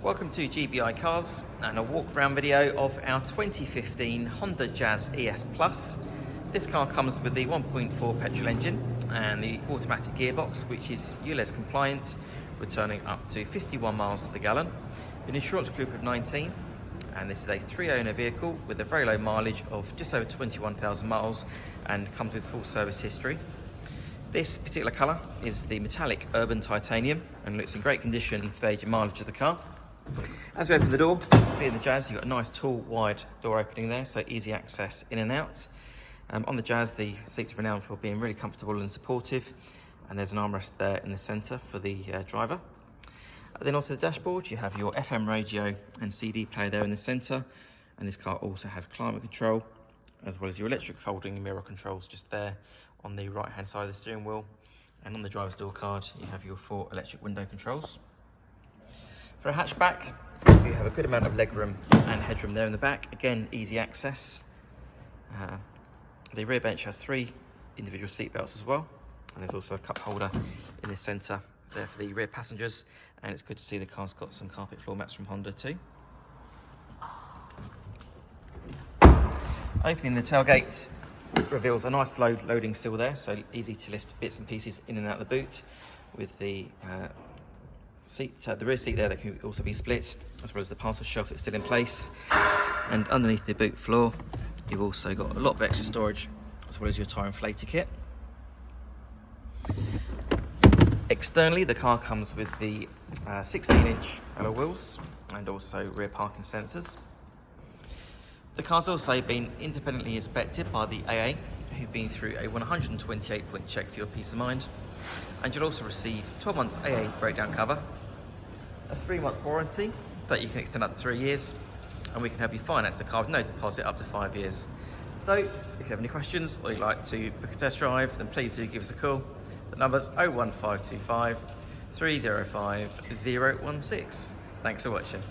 Welcome to GBI Cars and a walk around video of our 2015 Honda Jazz ES Plus. This car comes with the 1.4 petrol engine and the automatic gearbox, which is ULEZ compliant, returning up to 51 miles to the gallon, an insurance group of 19, and this is a 3-owner vehicle with a very low mileage of just over 21,000 miles and comes with full service history. This particular colour is the metallic urban titanium and looks in great condition for the age and mileage of the car. As we open the door, being the Jazz, you've got a nice tall wide door opening there, so easy access in and out. On the Jazz, the seats are renowned for being really comfortable and supportive, and there's an armrest there in the centre for the driver. Then onto the dashboard, you have your FM radio and CD player there in the centre, and this car also has climate control as well as your electric folding mirror controls just there on the right hand side of the steering wheel. And on the driver's door card, you have your 4 electric window controls. For a hatchback, you have a good amount of legroom and headroom there in the back. Again, easy access. The rear bench has 3 individual seat belts as well, and there's also a cup holder in the centre there for the rear passengers, and it's good to see the car's got some carpet floor mats from Honda too. Opening the tailgate reveals a nice loading sill there, so easy to lift bits and pieces in and out of the boot, with the the rear seat there that can also be split, as well as the parcel shelf that's still in place. And underneath the boot floor, you've also got a lot of extra storage, as well as your tyre inflator kit. Externally, the car comes with the 16-inch alloy wheels and also rear parking sensors. The car's also been independently inspected by the AA, who've been through a 128-point check for your peace of mind. And you'll also receive 12 months AA breakdown cover, a 3-month warranty that you can extend up to 3 years, and we can help you finance the car with no deposit up to 5 years. So if you have any questions or you'd like to book a test drive, then please do give us a call. The number's 01525 305 016. Thanks for watching.